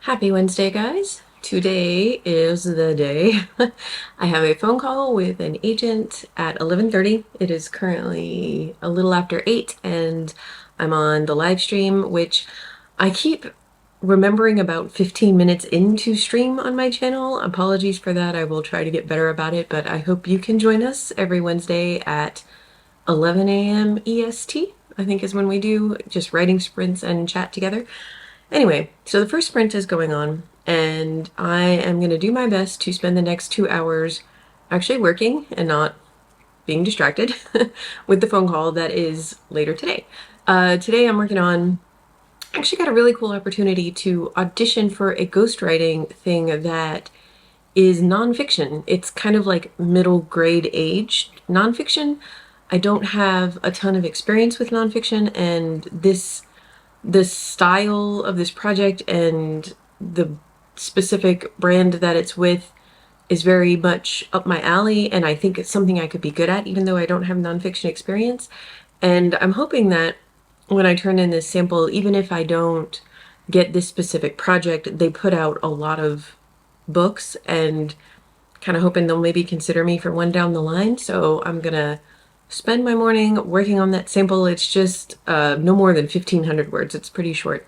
Happy Wednesday, guys. Today is the day. I have a phone call with an agent at 11:30. It is currently a little after 8 and I'm on the live stream, which I keep remembering about 15 minutes into stream on my channel. Apologies for that. I will try to get better about it, but I hope you can join us every Wednesday at 11 a.m. EST, I think is when we do just writing sprints and chat together. Anyway, so the first sprint is going on, and I am going to do my best to spend the next 2 hours actually working and not being distracted with the phone call that is later today. Today I'm working on, actually got a really cool opportunity to audition for a ghostwriting thing that is nonfiction. It's kind of like middle grade age nonfiction. I don't have a ton of experience with nonfiction, and the style of this project and the specific brand that it's with is very much up my alley, and I think it's something I could be good at even though I don't have nonfiction experience. And I'm hoping that when I turn in this sample, even if I don't get this specific project, they put out a lot of books, and kind of hoping they'll maybe consider me for one down the line. So I'm gonna spend my morning working on that sample. It's just no more than 1,500 words. It's pretty short.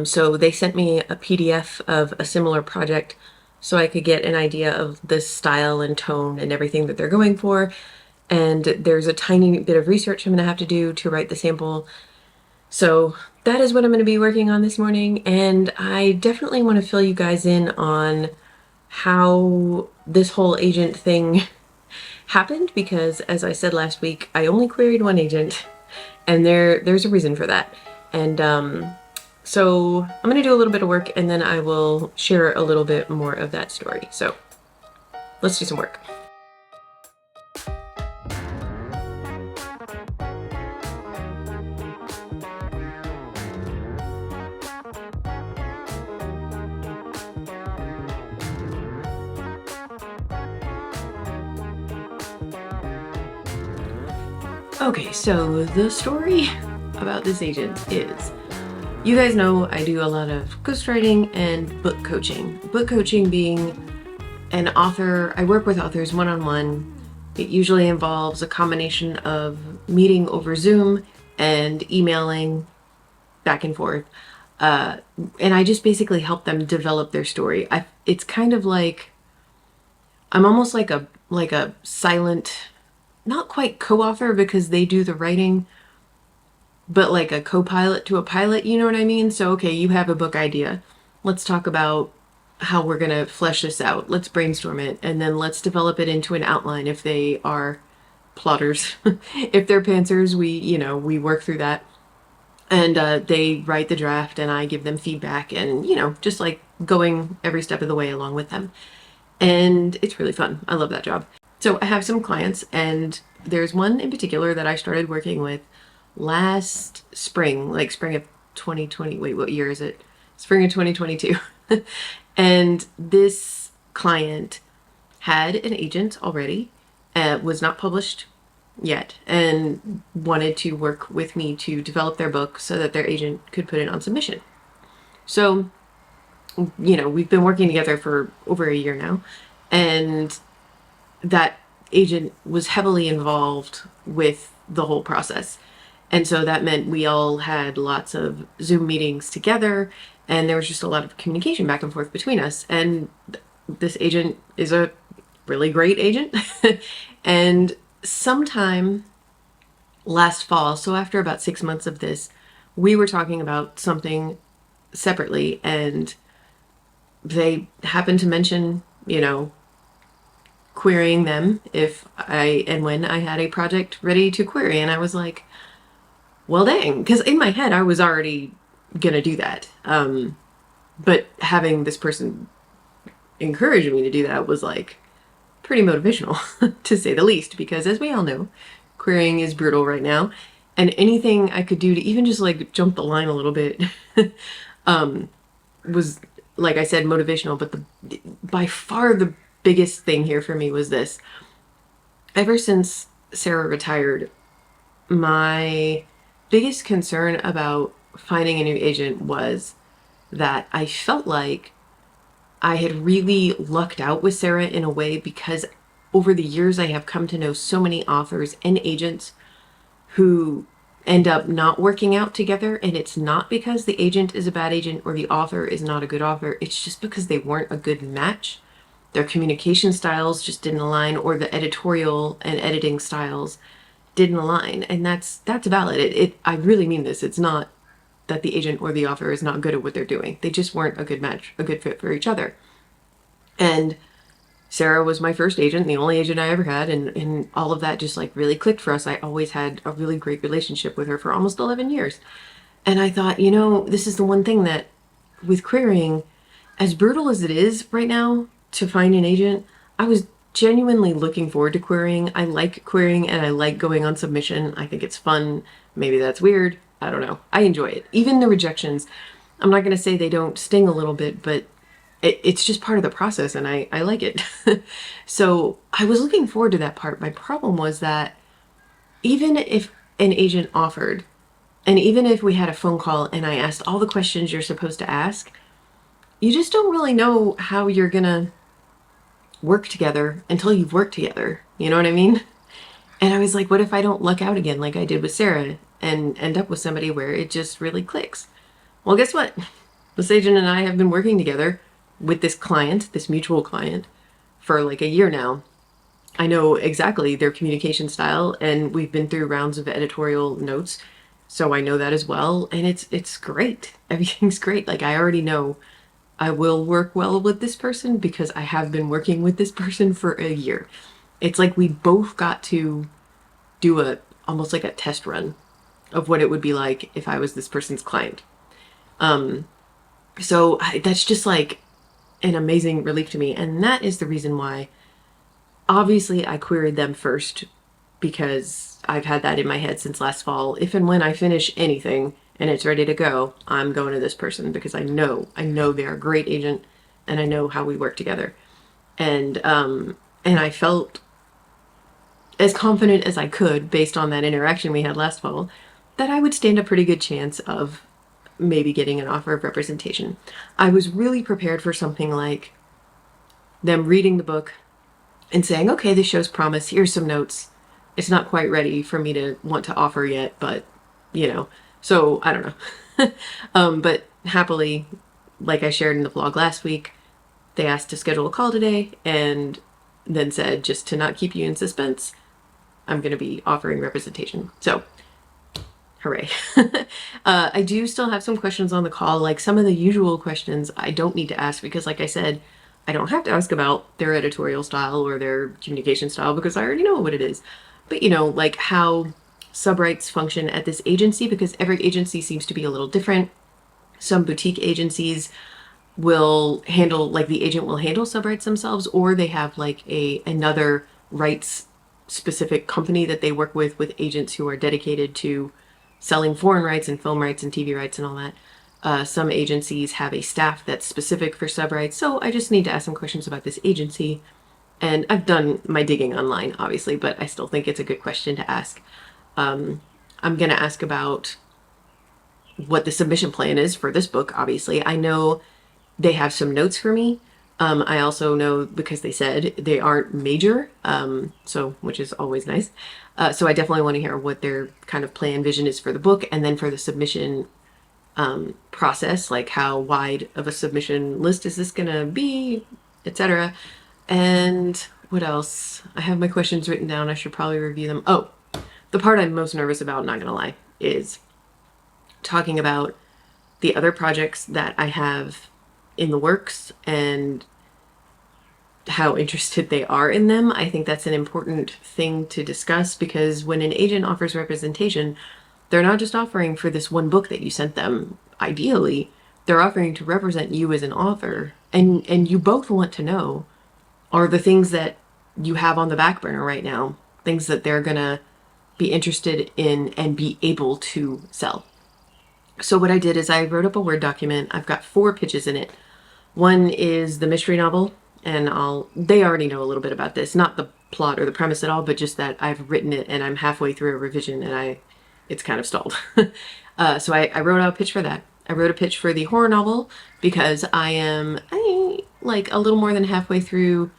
So they sent me a PDF of a similar project so I could get an idea of the style and tone and everything that they're going for. And there's a tiny bit of research I'm going to have to do to write the sample. So that is what I'm going to be working on this morning. And I definitely want to fill you guys in on how this whole agent thing happened, because as I said last week, I only queried one agent, and there's a reason for that. And so I'm going to do a little bit of work, and then I will share a little bit more of that story. So let's do some work. Okay, so the story about this agent is, you guys know I do a lot of ghostwriting and book coaching. Book coaching being an author, I work with authors one-on-one. It usually involves a combination of meeting over Zoom and emailing back and forth. And I just basically help them develop their story. It's kind of like, I'm almost like a silent, not quite co-author because they do the writing, but like a co-pilot to a pilot, you know what I mean? So, okay, you have a book idea. Let's talk about how we're going to flesh this out. Let's brainstorm it, and then let's develop it into an outline if they are plotters. If they're pantsers, we work through that. And they write the draft, and I give them feedback, and, just like going every step of the way along with them. And it's really fun. I love that job. So I have some clients, and there's one in particular that I started working with last spring, like spring of 2020. Wait, what year is it? Spring of 2022. And this client had an agent already, was not published yet, and wanted to work with me to develop their book so that their agent could put it on submission. So, we've been working together for over a year now, and that agent was heavily involved with the whole process. And so that meant we all had lots of Zoom meetings together, and there was just a lot of communication back and forth between us. And this agent is a really great agent. And sometime last fall, so after about 6 months of this, we were talking about something separately, and they happened to mention, querying them if when I had a project ready to query. And I was like, well, dang, because in my head I was already gonna do that. But having this person encourage me to do that was like pretty motivational to say the least, because as we all know, querying is brutal right now, and anything I could do to even just like jump the line a little bit was, like I said, motivational. But by far the biggest thing here for me was this. Ever since Sarah retired, my biggest concern about finding a new agent was that I felt like I had really lucked out with Sarah in a way, because over the years I have come to know so many authors and agents who end up not working out together. And it's not because the agent is a bad agent or the author is not a good author. It's just because they weren't a good match. Their communication styles just didn't align, or the editorial and editing styles didn't align. And that's valid. I really mean this. It's not that the agent or the author is not good at what they're doing. They just weren't a good match, a good fit for each other. And Sarah was my first agent, the only agent I ever had, and all of that just like really clicked for us. I always had a really great relationship with her for almost 11 years. And I thought, this is the one thing that with querying, as brutal as it is right now to find an agent, I was genuinely looking forward to querying. I like querying and I like going on submission. I think it's fun. Maybe that's weird. I don't know. I enjoy it. Even the rejections, I'm not going to say they don't sting a little bit, but it's just part of the process, and I like it. So I was looking forward to that part. My problem was that even if an agent offered, and even if we had a phone call and I asked all the questions you're supposed to ask, you just don't really know how you're gonna work together until you've worked together. You know what I mean? And I was like, what if I don't luck out again like I did with Sarah and end up with somebody where it just really clicks? Well, guess what? This agent and I have been working together with this client, this mutual client, for like a year now. I know exactly their communication style, and we've been through rounds of editorial notes, so I know that as well. And it's great. Everything's great. Like, I already know I will work well with this person because I have been working with this person for a year. It's like we both got to do a almost like a test run of what it would be like if I was this person's client. That's just like an amazing relief to me, and that is the reason why obviously I queried them first, because I've had that in my head since last fall. If and when I finish anything and it's ready to go, I'm going to this person because I know they're a great agent and I know how we work together. And I felt as confident as I could based on that interaction we had last fall that I would stand a pretty good chance of maybe getting an offer of representation. I was really prepared for something like them reading the book and saying, okay, this shows promise. Here's some notes. It's not quite ready for me to want to offer yet, but so I don't know. But happily, like I shared in the vlog last week, they asked to schedule a call today and then said, just to not keep you in suspense, I'm going to be offering representation. So hooray. I do still have some questions on the call, like some of the usual questions I don't need to ask because, like I said, I don't have to ask about their editorial style or their communication style because I already know what it is. But, like how subrights function at this agency, because every agency seems to be a little different. Some boutique agencies will handle, like the agent will handle subrights themselves, or they have like another rights specific company that they work with agents who are dedicated to selling foreign rights and film rights and TV rights and all that. Some agencies have a staff that's specific for subrights. So I just need to ask some questions about this agency. And I've done my digging online, obviously, but I still think it's a good question to ask. I'm going to ask about what the submission plan is for this book, obviously. I know they have some notes for me. I also know, because they said they aren't major, which is always nice. So I definitely want to hear what their kind of plan vision is for the book, and then for the submission process, like how wide of a submission list is this gonna be, etc. And what else? I have my questions written down. I should probably review them. Oh, the part I'm most nervous about, not gonna lie, is talking about the other projects that I have in the works and how interested they are in them. I think that's an important thing to discuss, because when an agent offers representation, they're not just offering for this one book that you sent them. Ideally, they're offering to represent you as an author, and you both want to know, are the things that you have on the back burner right now things that they're gonna be interested in and be able to sell. So what I did is I wrote up a Word document. I've got 4 pitches in it. One is the mystery novel, and they already know a little bit about this, not the plot or the premise at all, but just that I've written it and I'm halfway through a revision and it's kind of stalled. So I wrote out a pitch for that. I wrote a pitch for the horror novel because I like a little more than halfway through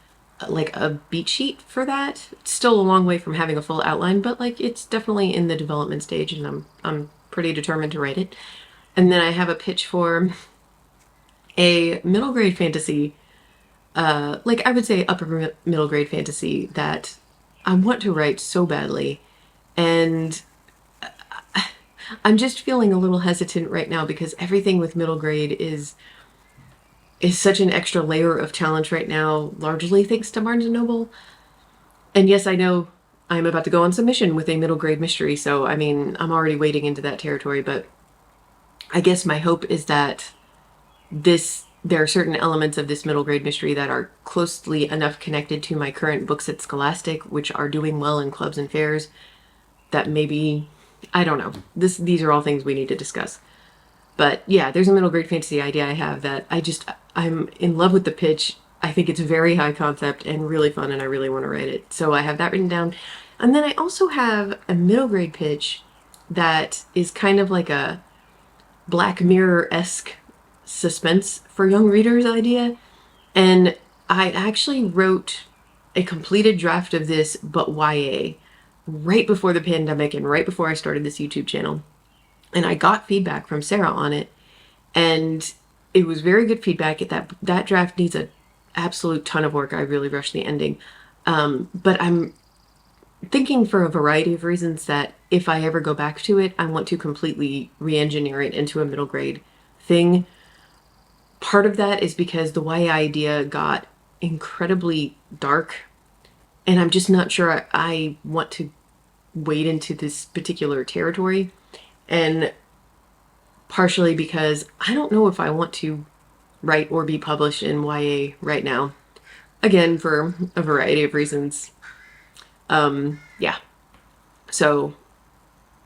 like a beat sheet for that. It's still a long way from having a full outline, but like it's definitely in the development stage, and I'm pretty determined to write it. And then I have a pitch for a middle grade fantasy, like I would say upper middle grade fantasy that I want to write so badly. And I'm just feeling a little hesitant right now because everything with middle grade is such an extra layer of challenge right now, largely thanks to Barnes and Noble. And yes, I know I'm about to go on submission with a middle grade mystery, so I mean, I'm already wading into that territory, but I guess my hope is that there are certain elements of this middle grade mystery that are closely enough connected to my current books at Scholastic, which are doing well in clubs and fairs, that maybe, I don't know. These are all things we need to discuss. But yeah, there's a middle grade fantasy idea I have that I'm in love with the pitch. I think it's very high concept and really fun, and I really want to write it. So I have that written down. And then I also have a middle grade pitch that is kind of like a Black Mirror-esque suspense for young readers idea. And I actually wrote a completed draft of this, but YA, right before the pandemic and right before I started this YouTube channel. And I got feedback from Sarah on it, and it was very good feedback. That draft needs an absolute ton of work. I really rushed the ending. But I'm thinking for a variety of reasons that if I ever go back to it, I want to completely re-engineer it into a middle grade thing. Part of that is because the YA idea got incredibly dark, and I'm just not sure I want to wade into this particular territory. And partially because I don't know if I want to write or be published in YA right now. Again, for a variety of reasons. Yeah. So,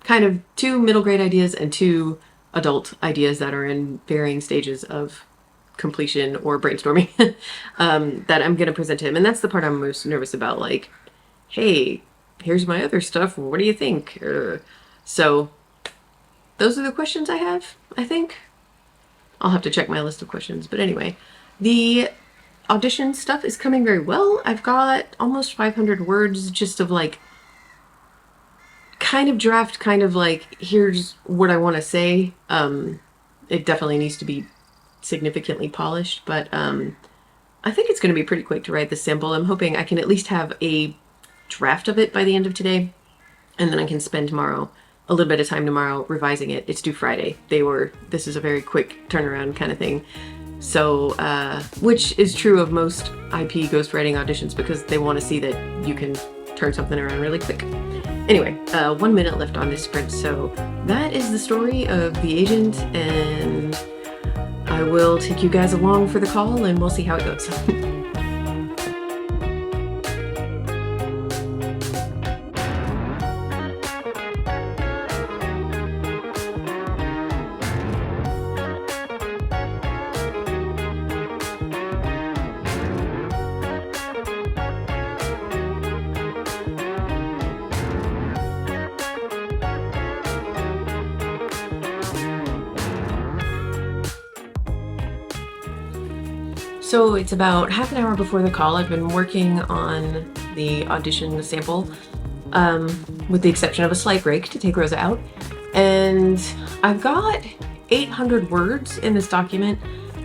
kind of two middle grade ideas and two adult ideas that are in varying stages of completion or brainstorming that I'm going to present to him. And that's the part I'm most nervous about. Like, hey, here's my other stuff. What do you think? So those are the questions I have, I think. I'll have to check my list of questions. But anyway, the audition stuff is coming very well. I've got almost 500 words just of like kind of draft, kind of like, here's what I want to say. It definitely needs to be significantly polished, but I think it's going to be pretty quick to write the sample. I'm hoping I can at least have a draft of it by the end of today, and then I can spend a little bit of time tomorrow revising it. It's due Friday. This is a very quick turnaround kind of thing. So, which is true of most IP ghostwriting auditions because they want to see that you can turn something around really quick. Anyway, 1 minute left on this sprint. So that is the story of The Agent, and I will take you guys along for the call and we'll see how it goes. So it's about half an hour before the call. I've been working on the audition sample, with the exception of a slight break to take Rosa out. And I've got 800 words in this document.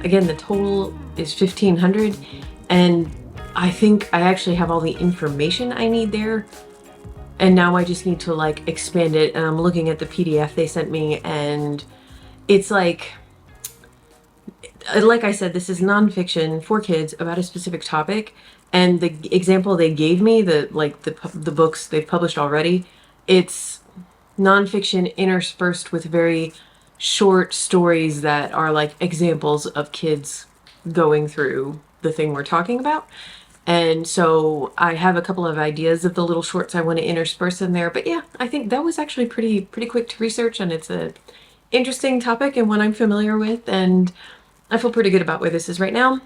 Again, the total is 1,500. And I think I actually have all the information I need there. And now I just need to like expand it. And I'm looking at the PDF they sent me, and it's like I said, this is nonfiction for kids about a specific topic. And the example they gave me, the books they've published already, it's nonfiction interspersed with very short stories that are like examples of kids going through the thing we're talking about. And so I have a couple of ideas of the little shorts I want to intersperse in there. But yeah, I think that was actually pretty quick to research, and it's a interesting topic and one I'm familiar with, and I feel pretty good about where this is right now.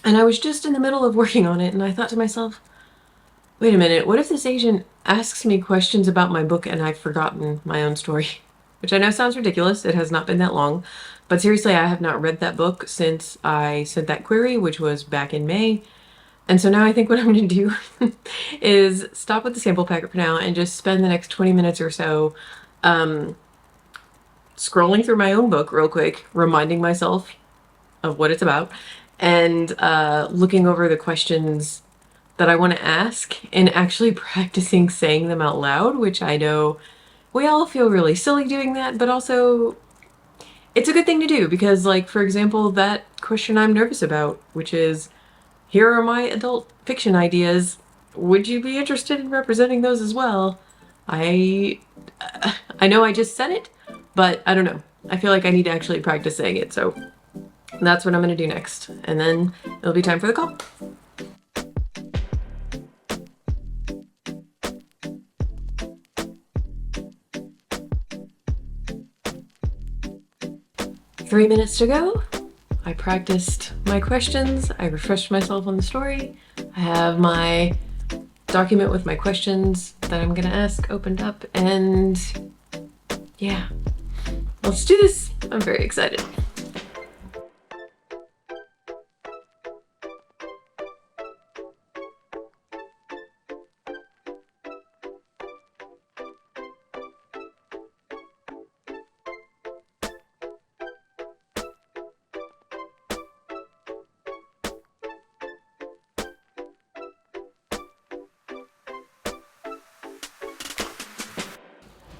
And I was just in the middle of working on it, and I thought to myself, wait a minute, what if this agent asks me questions about my book and I've forgotten my own story? Which I know sounds ridiculous. It has not been that long. But seriously, I have not read that book since I sent that query, which was back in May. And so now I think what I'm going to do is stop with the sample packet for now and just spend the next 20 minutes or so scrolling through my own book real quick, reminding myself of what it's about, and looking over the questions that I want to ask and actually practicing saying them out loud, which I know we all feel really silly doing that, but also it's a good thing to do because, like, for example, that question I'm nervous about, which is, here are my adult fiction ideas. Would you be interested in representing those as well? I know I just said it, but I don't know. I feel like I need to actually practice saying it, so that's what I'm gonna do next. And then it'll be time for the call. Three minutes to go. I practiced my questions. I refreshed myself on the story. I have my document with my questions that I'm gonna ask opened up, and yeah, let's do this. I'm very excited.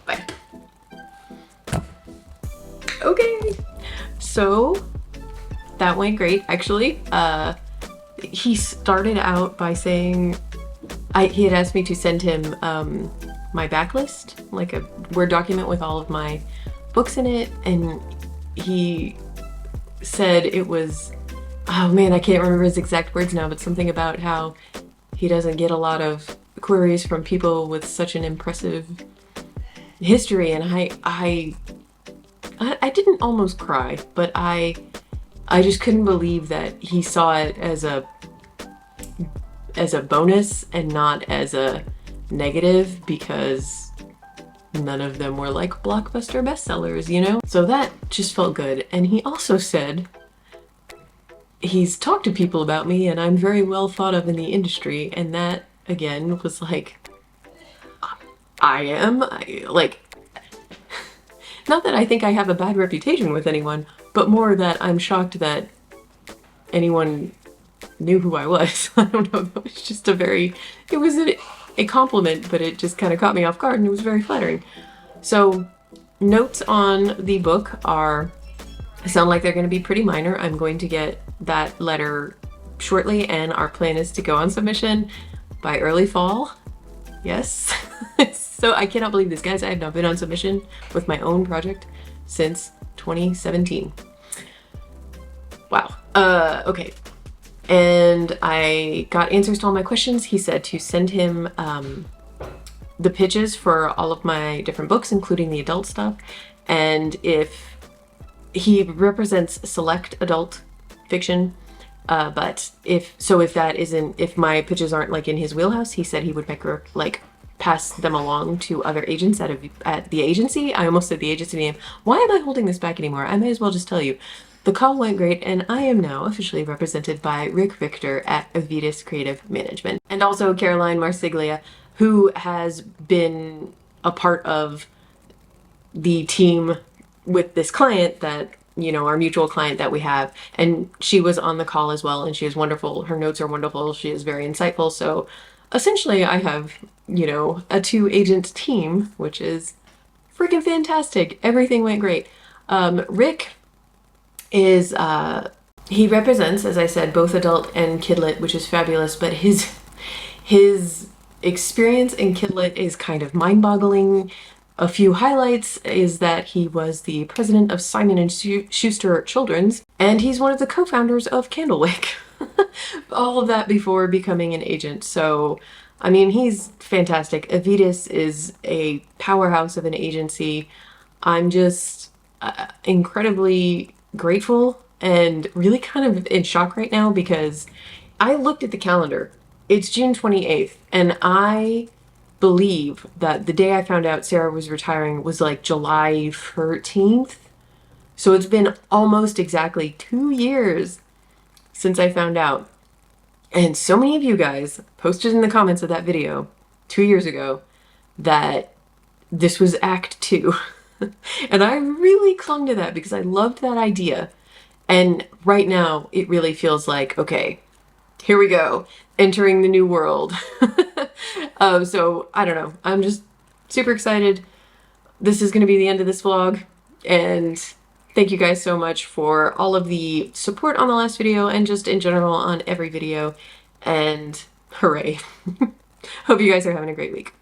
Bye. Okay, so that went great, actually. He started out by saying he had asked me to send him my backlist, like a Word document with all of my books in it, and he said it was, oh man, I can't remember his exact words now, but something about how he doesn't get a lot of queries from people with such an impressive history, and I didn't almost cry, but I just couldn't believe that he saw it as a bonus and not as a negative, because none of them were like blockbuster bestsellers, you know? So that just felt good. And he also said he's talked to people about me and I'm very well thought of in the industry, and that again was like, I am. Not that I think I have a bad reputation with anyone, but more that I'm shocked that anyone knew who I was. I don't know, that was just it was a compliment, but it just kind of caught me off guard and it was very flattering. So notes on the book sound like they're going to be pretty minor. I'm going to get that letter shortly, and our plan is to go on submission by early fall. Yes. So I cannot believe this, guys. I have not been on submission with my own project since 2017. Wow. Okay. And I got answers to all my questions. He said to send him the pitches for all of my different books, including the adult stuff. And if he represents select adult fiction, but if my pitches aren't like in his wheelhouse, he said he would pass them along to other agents at the agency. I almost said the agency name. Why am I holding this back anymore? I may as well just tell you. The call went great, and I am now officially represented by Rick Victor at Avitas Creative Management. And also Caroline Marsiglia, who has been a part of the team with this client that, you know, our mutual client that we have. And she was on the call as well, and she is wonderful. Her notes are wonderful. She is very insightful. So essentially I have, you know, a 2-agent team, which is freaking fantastic. Everything went great. Rick is, he represents, as I said, both adult and kidlit, which is fabulous, but his experience in kidlit is kind of mind-boggling. A few highlights is that he was the president of Simon & Schuster Children's, and he's one of the co-founders of Candlewick. All of that before becoming an agent. So, I mean, he's fantastic. Avitas is a powerhouse of an agency. I'm just incredibly grateful and really kind of in shock right now, because I looked at the calendar. It's June 28th, and I believe that the day I found out Sarah was retiring was like July 13th. So it's been almost exactly 2 years since I found out. And so many of you guys posted in the comments of that video 2 years ago that this was Act 2. And I really clung to that because I loved that idea. And right now, it really feels like, okay, here we go, entering the new world. So I don't know. I'm just super excited. This is going to be the end of this vlog. And thank you guys so much for all of the support on the last video and just in general on every video. And hooray. Hope you guys are having a great week.